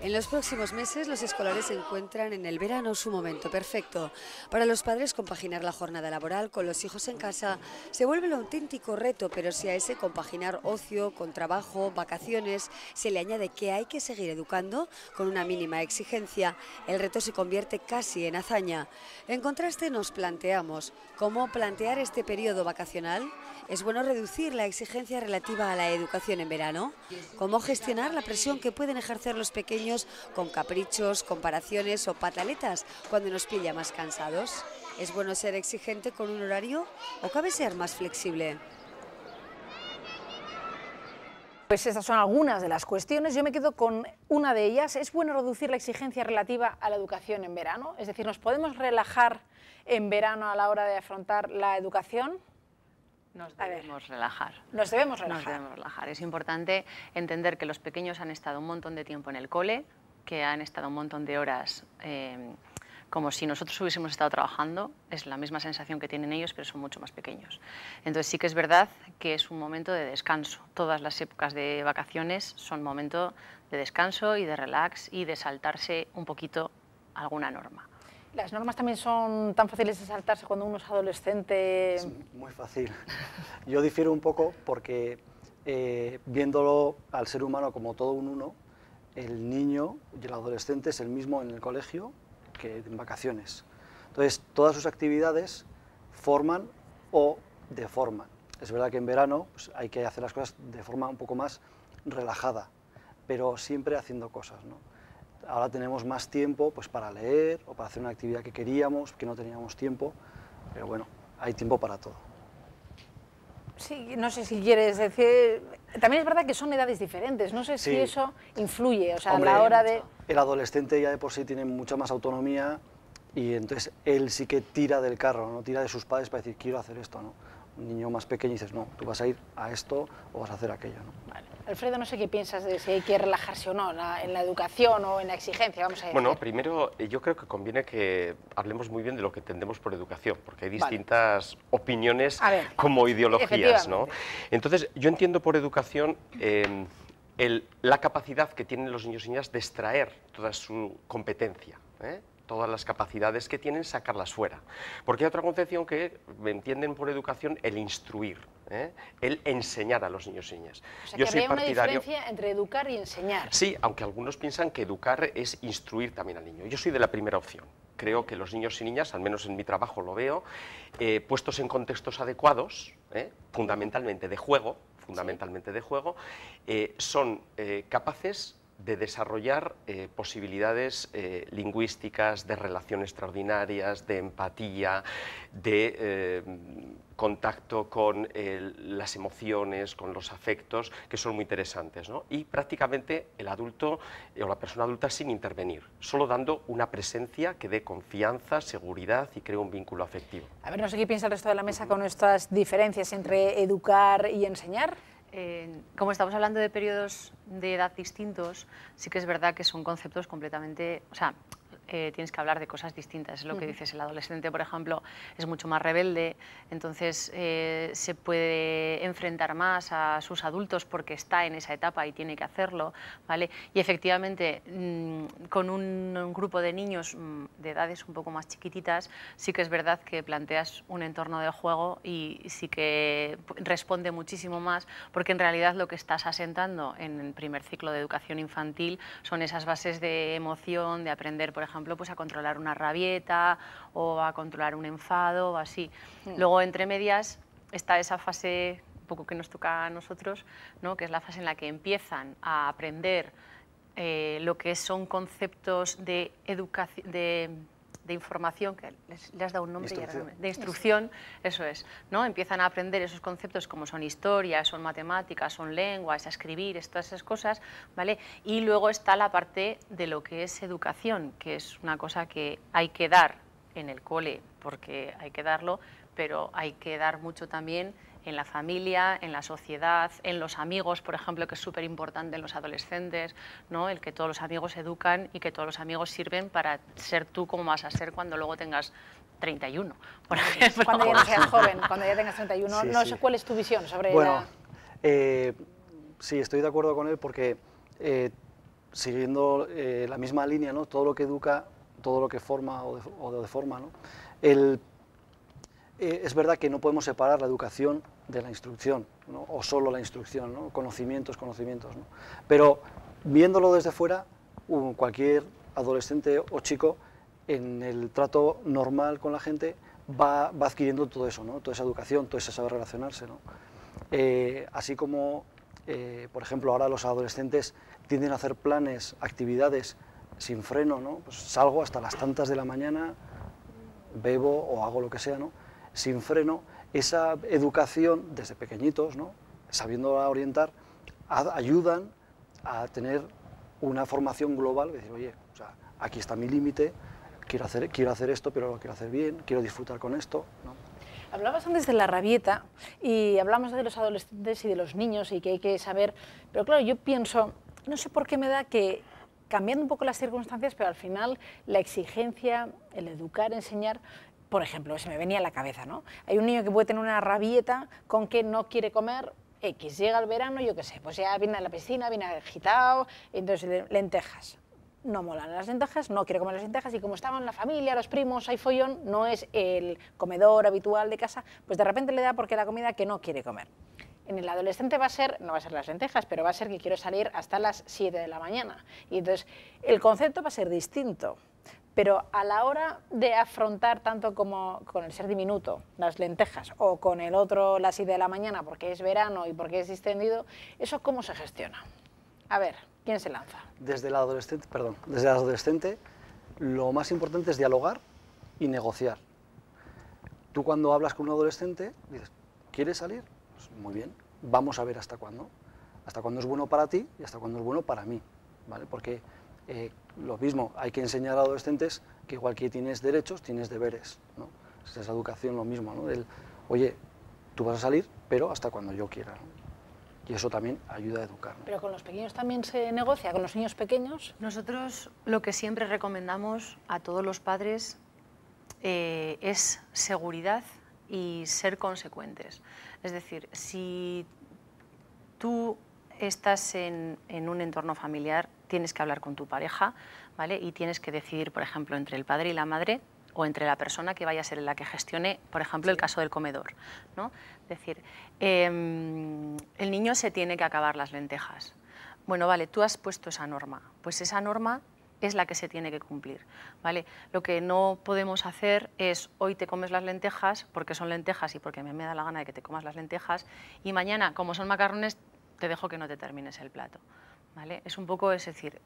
En los próximos meses los escolares se encuentran en el verano su momento perfecto. Para los padres compaginar la jornada laboral con los hijos en casa se vuelve un auténtico reto, pero si a ese compaginar ocio con trabajo, vacaciones, se le añade que hay que seguir educando con una mínima exigencia, el reto se convierte casi en hazaña. En Contraste nos planteamos cómo plantear este periodo vacacional. ¿Es bueno reducir la exigencia relativa a la educación en verano? ¿Cómo gestionar la presión que pueden ejercer los pequeños con caprichos, comparaciones o pataletas cuando nos pilla más cansados? ¿Es bueno ser exigente con un horario o cabe ser más flexible? Pues estas son algunas de las cuestiones. Yo me quedo con una de ellas. ¿Es bueno reducir la exigencia relativa a la educación en verano? Es decir, ¿nos podemos relajar en verano a la hora de afrontar la educación? Nos debemos relajar. Nos debemos relajar. Nos debemos relajar. Es importante entender que los pequeños han estado un montón de tiempo en el cole, que han estado un montón de horas como si nosotros hubiésemos estado trabajando. Es la misma sensación que tienen ellos, pero son mucho más pequeños. Entonces sí que es verdad que es un momento de descanso. Todas las épocas de vacaciones son momento de descanso y de relax y de saltarse un poquito alguna norma. ¿Las normas también son tan fáciles de saltarse cuando uno es adolescente? Es muy fácil. Yo difiero un poco porque viéndolo al ser humano como todo un uno, el niño y el adolescente es el mismo en el colegio que en vacaciones. Entonces, todas sus actividades forman o deforman. Es verdad que en verano pues, hay que hacer las cosas de forma un poco más relajada, pero siempre haciendo cosas, ¿no? Ahora tenemos más tiempo pues, para leer o para hacer una actividad que queríamos, que no teníamos tiempo, pero bueno, hay tiempo para todo. Sí, no sé si quieres decir... También es verdad que son edades diferentes, no sé si Sí. eso influye, o sea, Hombre, a la hora de... El adolescente ya de por sí tiene mucha más autonomía y entonces él sí que tira del carro, no tira de sus padres para decir quiero hacer esto, ¿no? Un niño más pequeño dices no, tú vas a ir a esto o vas a hacer aquello, ¿no? Vale. Alfredo, no sé qué piensas de si hay que relajarse o no en la educación o en la exigencia, vamos a decir. Bueno, primero yo creo que conviene que hablemos muy bien de lo que entendemos por educación, porque hay distintas opiniones como ideologías, ¿no? Entonces, yo entiendo por educación la capacidad que tienen los niños y niñas de extraer toda su competencia, todas las capacidades que tienen, sacarlas fuera. Porque hay otra concepción que entienden por educación el instruir, el enseñar a los niños y niñas. O sea, yo soy partidario... una diferencia entre educar y enseñar. Sí, aunque algunos piensan que educar es instruir también al niño. Yo soy de la primera opción. Creo que los niños y niñas, al menos en mi trabajo lo veo, puestos en contextos adecuados, fundamentalmente de juego, son capaces de desarrollar posibilidades lingüísticas, de relación extraordinarias, de empatía, de contacto con las emociones, con los afectos, que son muy interesantes, ¿no? Y prácticamente el adulto o la persona adulta sin intervenir, solo dando una presencia que dé confianza, seguridad y cree un vínculo afectivo. A ver, no sé qué piensa el resto de la mesa con estas diferencias entre educar y enseñar. Como estamos hablando de periodos de edad distintos, sí que es verdad que son conceptos completamente... O sea, tienes que hablar de cosas distintas. Es lo que dices, el adolescente, por ejemplo, es mucho más rebelde, entonces se puede enfrentar más a sus adultos porque está en esa etapa y tiene que hacerlo, ¿vale? Y efectivamente, con un grupo de niños de edades un poco más chiquititas, sí que es verdad que planteas un entorno de juego y sí que responde muchísimo más, porque en realidad lo que estás asentando en el primer ciclo de educación infantil son esas bases de emoción, de aprender, por ejemplo, pues a controlar una rabieta o a controlar un enfado o así. Luego, entre medias, está esa fase un poco que nos toca a nosotros, ¿no? Que es la fase en la que empiezan a aprender lo que son conceptos de educación, de información, que le has dado un nombre, de instrucción, eso es, ¿no? Empiezan a aprender esos conceptos como son historia, son matemáticas, son lenguas, a escribir, todas esas cosas, ¿vale? Y luego está la parte de lo que es educación, que es una cosa que hay que dar en el cole, porque hay que darlo, pero hay que dar mucho también en la familia, en la sociedad, en los amigos, por ejemplo, que es súper importante en los adolescentes, ¿no? El que todos los amigos educan y que todos los amigos sirven para ser tú como vas a ser cuando luego tengas 31, por ejemplo. Cuando ya no seas joven, cuando ya tengas 31, sí, no sí. sé cuál es tu visión sobre sí, estoy de acuerdo con él porque siguiendo la misma línea, ¿no? Todo lo que educa, todo lo que forma o deforma, ¿no? Es verdad que no podemos separar la educación de la instrucción, ¿no? O solo la instrucción, ¿no? Conocimientos, ¿no? Pero viéndolo desde fuera, cualquier adolescente o chico en el trato normal con la gente va adquiriendo todo eso, ¿no? Toda esa educación, todo ese saber relacionarse, ¿no? Así como, por ejemplo, ahora los adolescentes tienden a hacer planes, actividades sin freno, ¿no? Pues salgo hasta las tantas de la mañana, bebo o hago lo que sea, ¿no? Sin freno, esa educación desde pequeñitos, ¿no? Sabiendo orientar, ayudan a tener una formación global, decir, oye, o sea, aquí está mi límite, quiero hacer esto, pero lo quiero hacer bien, quiero disfrutar con esto, ¿no? Hablabas antes de la rabieta y hablamos de los adolescentes y de los niños y que hay que saber, pero claro, yo pienso, no sé por qué me da que cambiando un poco las circunstancias, pero al final la exigencia, el educar, enseñar, por ejemplo, se me venía a la cabeza, ¿no? Hay un niño que puede tener una rabieta con que no quiere comer X, llega el verano, yo qué sé, pues ya viene a la piscina, viene agitado, entonces lentejas. No molan las lentejas, no quiere comer las lentejas y como estaban la familia, los primos, hay follón, no es el comedor habitual de casa, pues de repente le da porque la comida que no quiere comer. En el adolescente va a ser, no va a ser las lentejas, pero va a ser que quiero salir hasta las 7 de la mañana. Y entonces el concepto va a ser distinto. Pero a la hora de afrontar tanto como con el ser diminuto, las lentejas, o con el otro las 7 de la mañana porque es verano y porque es distendido, ¿eso cómo se gestiona? A ver, ¿quién se lanza? Desde el adolescente, lo más importante es dialogar y negociar. Tú cuando hablas con un adolescente, dices, ¿quieres salir? Pues muy bien, vamos a ver hasta cuándo es bueno para ti y hasta cuándo es bueno para mí, ¿vale? Porque lo mismo, hay que enseñar a adolescentes que igual que tienes derechos, tienes deberes, ¿no? Esa educación lo mismo, ¿no? Oye, tú vas a salir, pero hasta cuando yo quiera, ¿no? Y eso también ayuda a educar, ¿no? ¿Pero con los pequeños también se negocia, con los niños pequeños? Nosotros lo que siempre recomendamos a todos los padres es seguridad y ser consecuentes. Es decir, si tú estás en un entorno familiar, tienes que hablar con tu pareja, ¿vale? Y tienes que decidir, por ejemplo, entre el padre y la madre o entre la persona que vaya a ser la que gestione, por ejemplo, el caso del comedor, ¿no? Es decir, el niño se tiene que acabar las lentejas. Bueno, vale, tú has puesto esa norma, pues esa norma es la que se tiene que cumplir, ¿vale? Lo que no podemos hacer es hoy te comes las lentejas porque son lentejas y porque me da la gana de que te comas las lentejas y mañana, como son macarrones, te dejo que no te termines el plato, ¿vale? Es un poco, es decir,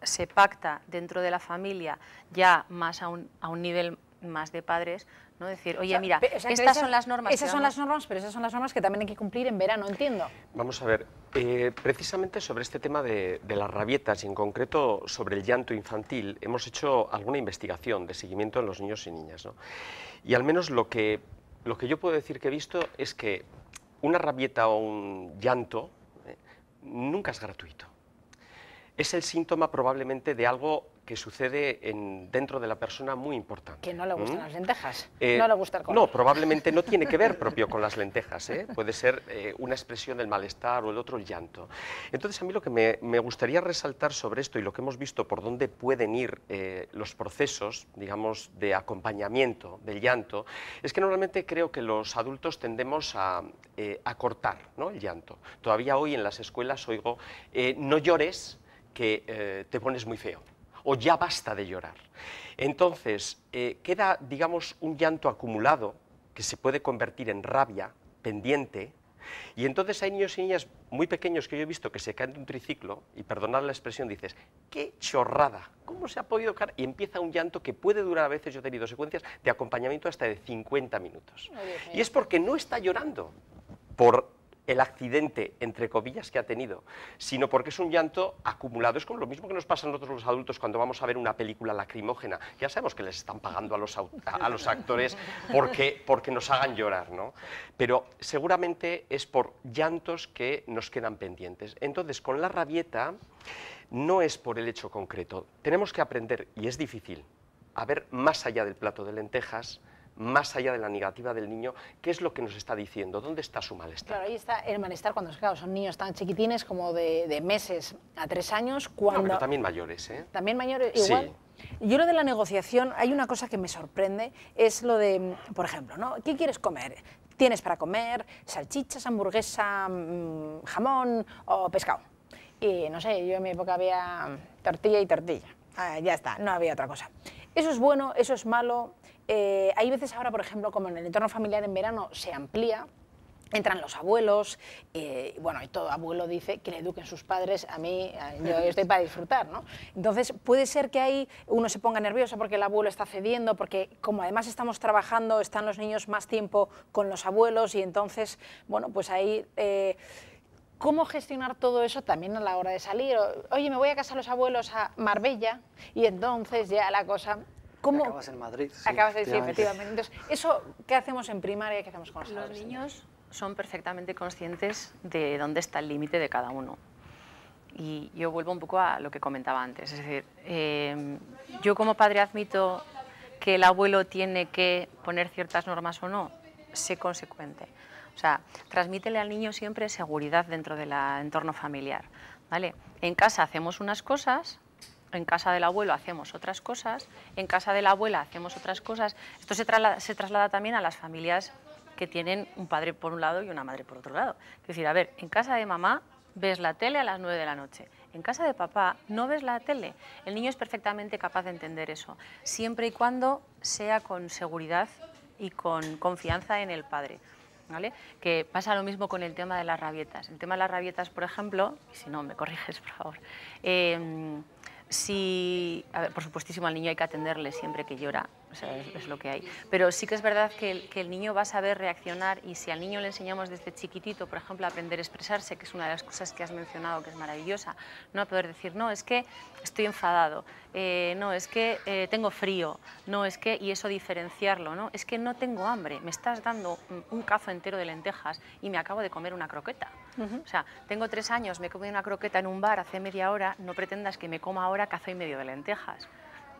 se pacta dentro de la familia ya más a un nivel más de padres, ¿no? Decir, oye, mira, estas son las normas. Esas son las normas, pero esas son las normas que también hay que cumplir en verano, entiendo. Vamos a ver, precisamente sobre este tema de las rabietas y en concreto sobre el llanto infantil, hemos hecho alguna investigación de seguimiento en los niños y niñas, ¿no? Y al menos lo que yo puedo decir que he visto es que una rabieta o un llanto nunca es gratuito. Es el síntoma probablemente de algo que sucede dentro de la persona muy importante. Que no le gustan las lentejas, no le gusta el color. No, probablemente no tiene que ver propio con las lentejas, puede ser una expresión del malestar o el otro el llanto. Entonces a mí lo que me gustaría resaltar sobre esto y lo que hemos visto por dónde pueden ir los procesos, digamos, de acompañamiento del llanto, es que normalmente creo que los adultos tendemos a cortar, ¿no?, el llanto. Todavía hoy en las escuelas oigo, no llores que te pones muy feo, o ya basta de llorar. Entonces, queda, digamos, un llanto acumulado que se puede convertir en rabia pendiente, y entonces hay niños y niñas muy pequeños que yo he visto que se caen de un triciclo, y perdonad la expresión, dices, ¡qué chorrada! ¿Cómo se ha podido caer? Y empieza un llanto que puede durar, a veces yo he tenido secuencias de acompañamiento hasta de 50 minutos. Y es porque no está llorando por el accidente, entre comillas, que ha tenido, sino porque es un llanto acumulado. Es como lo mismo que nos pasa a nosotros los adultos cuando vamos a ver una película lacrimógena. Ya sabemos que les están pagando a los actores porque nos hagan llorar, ¿no? Pero seguramente es por llantos que nos quedan pendientes. Entonces, con la rabieta no es por el hecho concreto. Tenemos que aprender, y es difícil, a ver más allá del plato de lentejas, más allá de la negativa del niño, ¿qué es lo que nos está diciendo? ¿Dónde está su malestar? Claro, ahí está el malestar cuando claro, son niños tan chiquitines como de meses a 3 años. Cuando... No, pero también mayores, ¿eh? También mayores, igual. Sí. Yo lo de la negociación, hay una cosa que me sorprende, es lo de, por ejemplo, ¿no? ¿Qué quieres comer? Tienes para comer salchichas, hamburguesa, jamón o pescado. Y no sé, yo en mi época había tortilla y tortilla. Ya está, no había otra cosa. Eso es bueno, eso es malo. Hay veces ahora, por ejemplo, como en el entorno familiar en verano se amplía, entran los abuelos, bueno, y todo abuelo dice que le eduquen sus padres, a mí, yo estoy para disfrutar, ¿no? Entonces puede ser que ahí uno se ponga nervioso porque el abuelo está cediendo, porque como además estamos trabajando, están los niños más tiempo con los abuelos y entonces, bueno, pues ahí... ¿Cómo gestionar todo eso también a la hora de salir? Oye, me voy a casa a los abuelos a Marbella y entonces ya la cosa... ¿Cómo? Acabas en Madrid. Sí, acabas de decir, efectivamente. Entonces, ¿eso qué hacemos en primaria y qué hacemos con los niños? Son perfectamente conscientes de dónde está el límite de cada uno. Y yo vuelvo un poco a lo que comentaba antes. Es decir, yo como padre admito que el abuelo tiene que poner ciertas normas o no, sé consecuente. O sea, transmítele al niño siempre seguridad dentro del entorno familiar, ¿vale? En casa hacemos unas cosas, en casa del abuelo hacemos otras cosas, en casa de la abuela hacemos otras cosas. Esto se traslada también a las familias que tienen un padre por un lado y una madre por otro lado. Es decir, a ver, en casa de mamá ves la tele a las 9 de la noche. En casa de papá no ves la tele. El niño es perfectamente capaz de entender eso, siempre y cuando sea con seguridad y con confianza en el padre. ¿Vale? Que pasa lo mismo con el tema de las rabietas. El tema de las rabietas, por ejemplo, y si no me corriges, por favor, a ver, por supuestísimo al niño hay que atenderle siempre que llora, o sea, es lo que hay, pero sí que es verdad que el niño va a saber reaccionar y si al niño le enseñamos desde chiquitito, por ejemplo, a aprender a expresarse, que es una de las cosas que has mencionado que es maravillosa, no a poder decir, no, es que estoy enfadado, no, es que tengo frío, no, es que, y eso diferenciarlo, no, es que no tengo hambre, me estás dando un cazo entero de lentejas y me acabo de comer una croqueta. O sea, tengo 3 años, me he comido una croqueta en un bar hace media hora, no pretendas que me coma ahora cazo y medio de lentejas.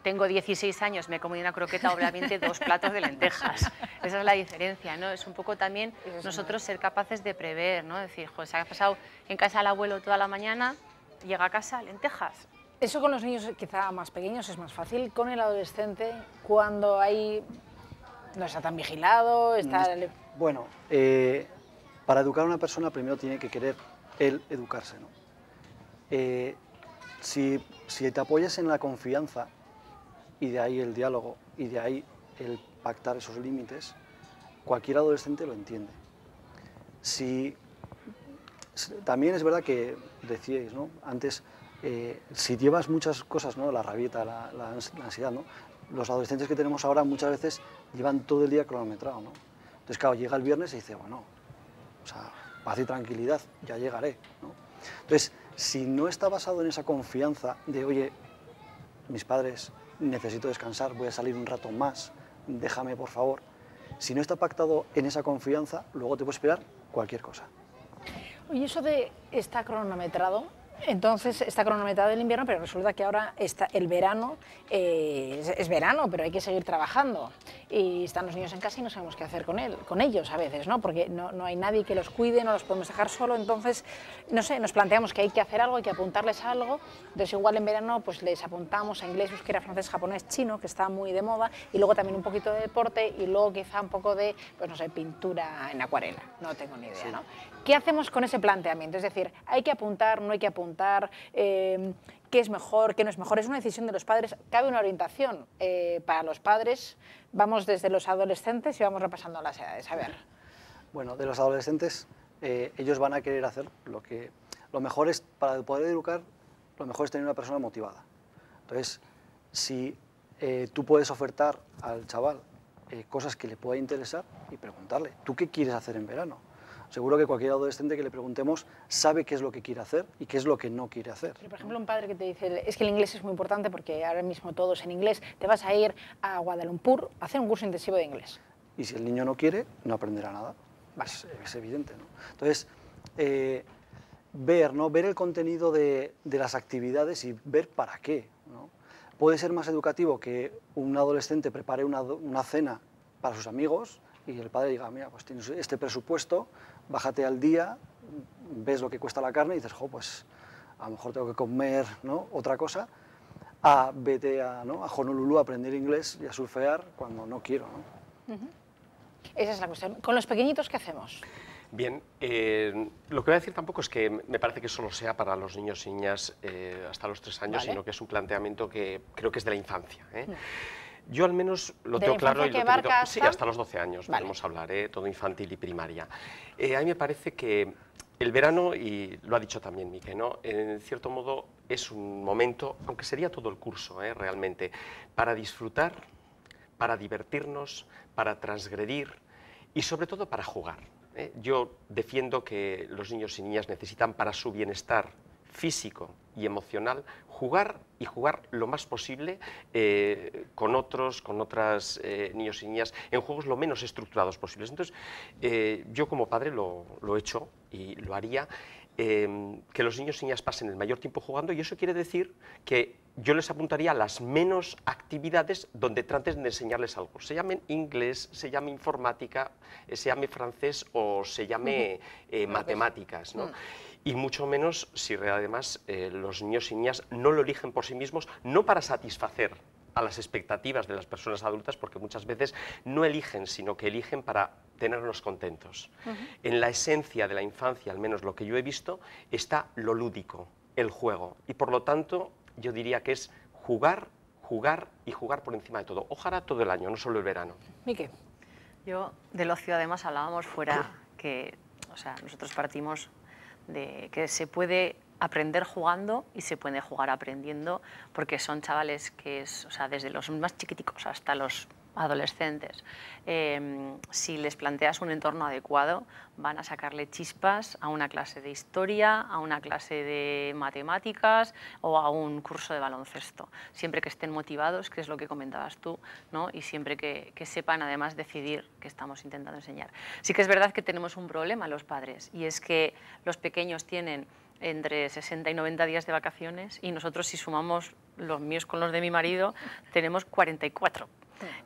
Tengo 16 años, me he comido una croqueta, obviamente 2 platos de lentejas. Esa es la diferencia, ¿no? Es un poco también nosotros ser capaces de prever, ¿no? Decir, joder, se ha pasado en casa el abuelo toda la mañana, llega a casa, lentejas. Eso con los niños quizá más pequeños es más fácil. Con el adolescente, cuando no está tan vigilado, está... Bueno, para educar a una persona primero tiene que querer él educarse, ¿no? Si te apoyas en la confianza y de ahí el diálogo y de ahí el pactar esos límites, cualquier adolescente lo entiende. Si también es verdad que decíais, ¿no? Antes, si llevas muchas cosas, ¿no? La rabieta, la ansiedad, ¿no? Los adolescentes que tenemos ahora muchas veces llevan todo el día cronometrado, ¿no? Entonces, claro, llega el viernes y dice, bueno, o sea, paz y tranquilidad, ya llegaré, ¿no? Entonces, si no está basado en esa confianza de, oye, mis padres, necesito descansar, voy a salir un rato más, déjame por favor. Si no está pactado en esa confianza, luego te puede esperar cualquier cosa. Oye, eso de está cronometrado, entonces está cronometrado el invierno, pero resulta que ahora el verano es verano, pero hay que seguir trabajando. Y están los niños en casa y no sabemos qué hacer con ellos a veces, ¿no? Porque no hay nadie que los cuide, no los podemos dejar solo, entonces, no sé, nos planteamos que hay que hacer algo, hay que apuntarles a algo, entonces igual en verano pues les apuntamos a inglés, euskera, francés, japonés, chino, que está muy de moda, y luego también un poquito de deporte y luego quizá un poco de, pues no sé, pintura en acuarela, no tengo ni idea, ¿no? ¿Qué hacemos con ese planteamiento? Es decir, ¿hay que apuntar, no hay que apuntar? ¿Qué es mejor, qué no es mejor? Es una decisión de los padres. Cabe una orientación para los padres. Vamos desde los adolescentes y vamos repasando las edades. A ver. Bueno, de los adolescentes, ellos van a querer hacer lo mejor es, para poder educar, lo mejor es tener una persona motivada. Entonces, si tú puedes ofertar al chaval cosas que le pueda interesar y preguntarle, ¿tú qué quieres hacer en verano? Seguro que cualquier adolescente que le preguntemos sabe qué es lo que quiere hacer y qué es lo que no quiere hacer. Pero, por ejemplo, un padre que te dice, es que el inglés es muy importante porque ahora mismo todo es en inglés, te vas a ir a Kuala Lumpur a hacer un curso intensivo de inglés. Y si el niño no quiere, no aprenderá nada. Vale. Es evidente, ¿no? Entonces, ver el contenido de las actividades y ver para qué, ¿no? Puede ser más educativo que un adolescente prepare una cena para sus amigos y el padre diga, mira, pues tienes este presupuesto, bájate al día, ves lo que cuesta la carne y dices, jo, pues a lo mejor tengo que comer, ¿no? Otra cosa, vete a Honolulu a aprender inglés y a surfear cuando no quiero, ¿no? Esa es la cuestión. ¿Con los pequeñitos qué hacemos? Bien, lo que voy a decir tampoco es que me parece que solo sea para los niños y niñas hasta los 3 años, vale, sino que es un planteamiento que creo que es de la infancia, ¿eh? Yo al menos lo ¿De tengo claro y que lo tengo... abarca Sí, hasta los 12 años, vale, podemos hablar, todo infantil y primaria. A mí me parece que el verano, y lo ha dicho también Mique, ¿no? En cierto modo es un momento, aunque sería todo el curso, realmente, para disfrutar, para divertirnos, para transgredir y sobre todo para jugar. Yo defiendo que los niños y niñas necesitan para su bienestar físico y emocional jugar y jugar lo más posible con otros niños y niñas en juegos lo menos estructurados posibles. Entonces, yo como padre lo he hecho y lo haría, que los niños y niñas pasen el mayor tiempo jugando, y eso quiere decir que yo les apuntaría a las menos actividades donde traten de enseñarles algo. Se llame inglés, se llame informática, se llame francés o se llame matemáticas, ¿no? Y mucho menos si además los niños y niñas no lo eligen por sí mismos, no para satisfacer a las expectativas de las personas adultas, porque muchas veces no eligen, sino que eligen para tenernos contentos. En la esencia de la infancia, al menos lo que yo he visto, está lo lúdico, el juego, y por lo tanto yo diría que es jugar, jugar y jugar por encima de todo. Ojalá todo el año, no solo el verano. Mique. Yo del ocio además hablábamos fuera que, o sea, nosotros partimos de que se puede aprender jugando y se puede jugar aprendiendo, porque son chavales que o sea, desde los más chiquiticos hasta los adolescentes, si les planteas un entorno adecuado, van a sacarle chispas a una clase de historia, a una clase de matemáticas o a un curso de baloncesto, siempre que estén motivados, que es lo que comentabas tú, ¿no? Y siempre que sepan además decidir qué estamos intentando enseñar. Sí que es verdad que tenemos un problema los padres, y es que los pequeños tienen entre 60 y 90 días de vacaciones y nosotros, si sumamos los míos con los de mi marido, tenemos 44.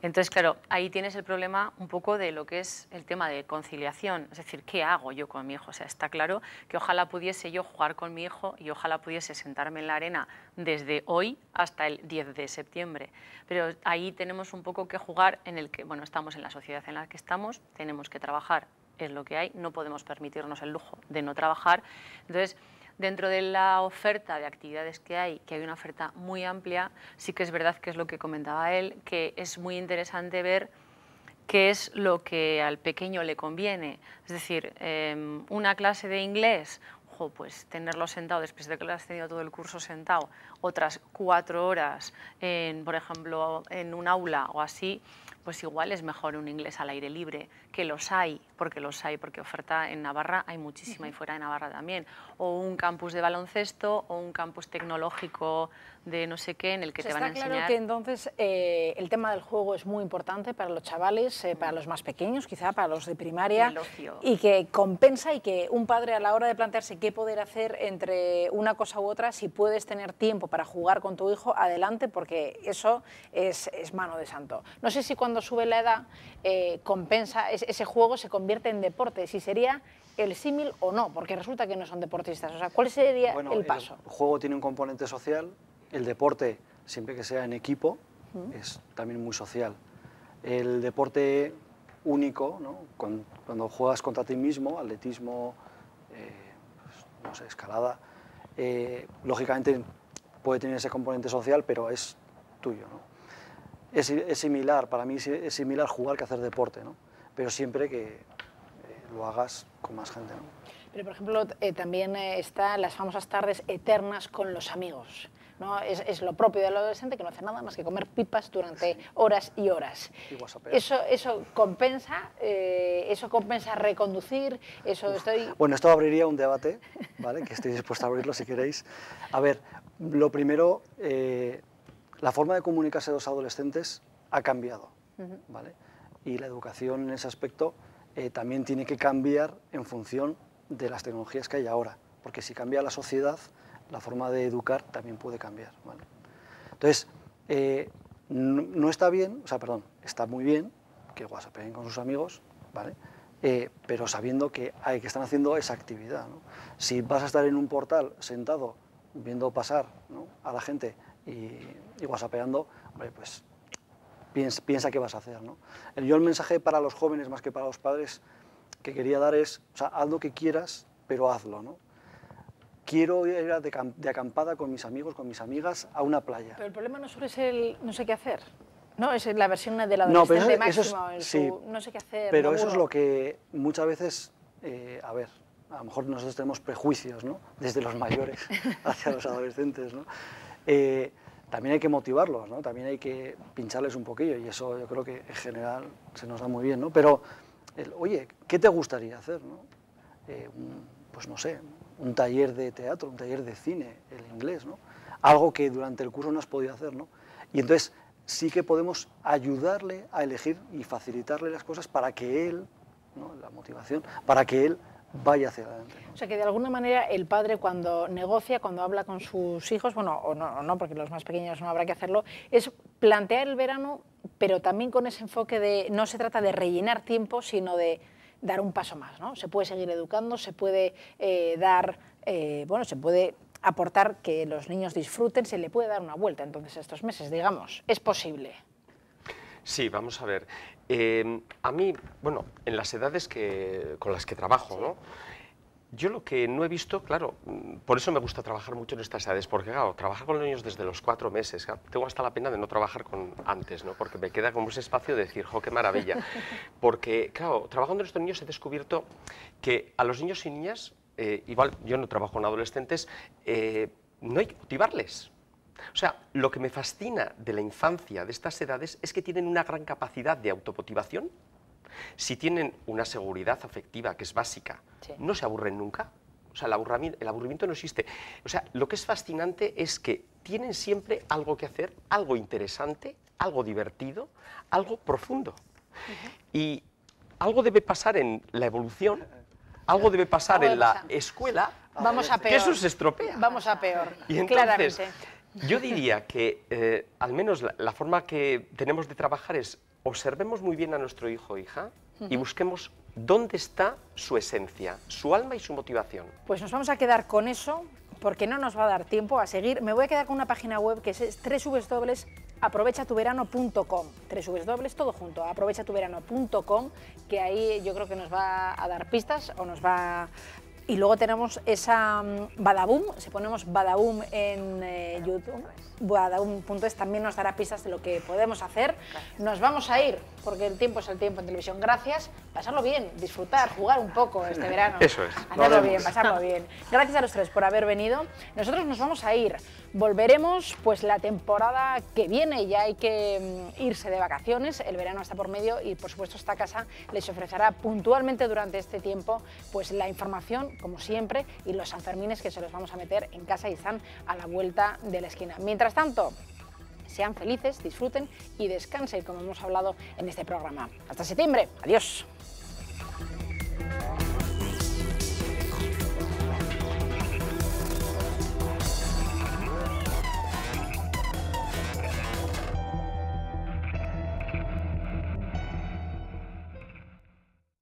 Entonces, claro, ahí tienes el problema un poco de lo que es el tema de conciliación, es decir, ¿qué hago yo con mi hijo? O sea, está claro que ojalá pudiese yo jugar con mi hijo y ojalá pudiese sentarme en la arena desde hoy hasta el 10 de septiembre, pero ahí tenemos un poco que jugar en el que, bueno, estamos en la sociedad en la que estamos, tenemos que trabajar, es lo que hay, no podemos permitirnos el lujo de no trabajar. Entonces, dentro de la oferta de actividades que hay una oferta muy amplia, sí que es verdad que es lo que comentaba él, que es muy interesante ver qué es lo que al pequeño le conviene. Es decir, una clase de inglés pues tenerlo sentado después de que lo has tenido todo el curso sentado, otras 4 horas, por ejemplo, en un aula o así, pues igual es mejor un inglés al aire libre, que los hay, porque oferta en Navarra hay muchísima y fuera de Navarra también, o un campus de baloncesto o un campus tecnológico de no sé qué en el que te van a enseñar. Está claro que entonces el tema del juego es muy importante para los chavales, para los más pequeños, quizá para los de primaria, y que compensa y que un padre a la hora de plantearse qué poder hacer entre una cosa u otra, si puedes tener tiempo para jugar con tu hijo, adelante, porque eso es mano de santo. No sé si cuando sube la edad compensa, ese juego se convierte en deporte, si sería el símil o no, porque resulta que no son deportistas. O sea, ¿cuál sería el paso? El juego tiene un componente social, el deporte, siempre que sea en equipo, es también muy social. El deporte único, ¿no? Cuando juegas contra ti mismo, atletismo, pues, no sé, escalada, lógicamente puede tener ese componente social, pero es tuyo, ¿no? Es similar, para mí es similar jugar que hacer deporte, ¿no? Pero siempre que lo hagas con más gente, ¿no? Pero, por ejemplo, también están las famosas tardes eternas con los amigos, ¿no? Es lo propio del adolescente, que no hace nada más que comer pipas durante horas y horas. Y eso compensa reconducir, Bueno, esto abriría un debate, ¿vale? Que estoy dispuesto a abrirlo si queréis. A ver, lo primero, la forma de comunicarse de los adolescentes ha cambiado, ¿vale? Y la educación en ese aspecto también tiene que cambiar en función de las tecnologías que hay ahora, porque si cambia la sociedad, la forma de educar también puede cambiar, ¿vale? Entonces, no está bien, o sea, perdón, está muy bien que whatsappeen con sus amigos, ¿vale? Pero sabiendo que están haciendo esa actividad, ¿no? Si vas a estar en un portal sentado viendo pasar, ¿no?, a la gente y whatsappeando, hombre, pues piensa qué vas a hacer, ¿no? Yo el mensaje para los jóvenes más que para los padres que quería dar es, o sea, haz lo que quieras, pero hazlo, ¿no? Quiero ir de acampada con mis amigos, con mis amigas, a una playa. Pero el problema no solo es el no sé qué hacer, ¿no? Es la versión del adolescente máximo, no sé qué hacer. Pero eso es lo que muchas veces, a ver, a lo mejor nosotros tenemos prejuicios, ¿no?, desde los mayores hacia los adolescentes, ¿no? También hay que motivarlos, ¿no? También hay que pincharles un poquillo, y eso yo creo que en general se nos da muy bien, ¿no? Pero, oye, ¿qué te gustaría hacer, ¿no? Pues no sé, un taller de teatro, un taller de cine, el inglés, ¿no? Algo que durante el curso no has podido hacer, ¿no? Y entonces sí que podemos ayudarle a elegir y facilitarle las cosas para que él, ¿no?, la motivación, para que él vaya hacia adelante, ¿no? O sea, que de alguna manera el padre cuando negocia, cuando habla con sus hijos, bueno, o no, porque los más pequeños no habrá que hacerlo, es plantear el verano, pero también con ese enfoque de, no se trata de rellenar tiempo, sino de dar un paso más, ¿no? Se puede seguir educando, se puede se puede aportar que los niños disfruten, se le puede dar una vuelta entonces a estos meses, digamos, es posible. Sí, vamos a ver. A mí, bueno, en las edades con las que trabajo, ¿no?, yo lo que no he visto, claro, por eso me gusta trabajar mucho en estas edades, porque claro, trabajar con los niños desde los 4 meses, claro, tengo hasta la pena de no trabajar con antes, ¿no?, porque me queda como ese espacio de decir, ¡jo, qué maravilla! Porque, claro, trabajando con estos niños he descubierto que a los niños y niñas, igual yo no trabajo con adolescentes, no hay que motivarles. O sea, lo que me fascina de la infancia de estas edades es que tienen una gran capacidad de automotivación. Si tienen una seguridad afectiva que es básica, sí, no se aburren nunca. O sea, el aburrimiento no existe. O sea, lo que es fascinante es que tienen siempre algo que hacer, algo interesante, algo divertido, algo profundo. Y algo debe pasar en la evolución, algo debe pasar en la escuela, vamos a peor, que eso se estropea. Vamos a peor, y entonces, claramente. Yo diría que, al menos la forma que tenemos de trabajar es observemos muy bien a nuestro hijo o hija y busquemos dónde está su esencia, su alma y su motivación. Pues nos vamos a quedar con eso, porque no nos va a dar tiempo a seguir. Me voy a quedar con una página web que es www.aprovechatuverano.com, todo junto, aprovechatuverano.com, que ahí yo creo que nos va a dar pistas o nos va... Y luego tenemos esa Badaboom, si ponemos Badaboom en YouTube, badaboom.es también nos dará pistas de lo que podemos hacer. Nos vamos a ir porque el tiempo es el tiempo en televisión. Gracias, pasarlo bien, disfrutar, jugar un poco este verano. Eso es. Hacerlo bien, pasarlo bien. Gracias a los tres por haber venido. Nosotros nos vamos a ir. Volveremos pues la temporada que viene, ya hay que irse de vacaciones, el verano está por medio y por supuesto esta casa les ofrecerá puntualmente durante este tiempo pues la información, como siempre, y los Sanfermines que se los vamos a meter en casa y están a la vuelta de la esquina. Mientras tanto, sean felices, disfruten y descansen, como hemos hablado en este programa. Hasta septiembre. Adiós.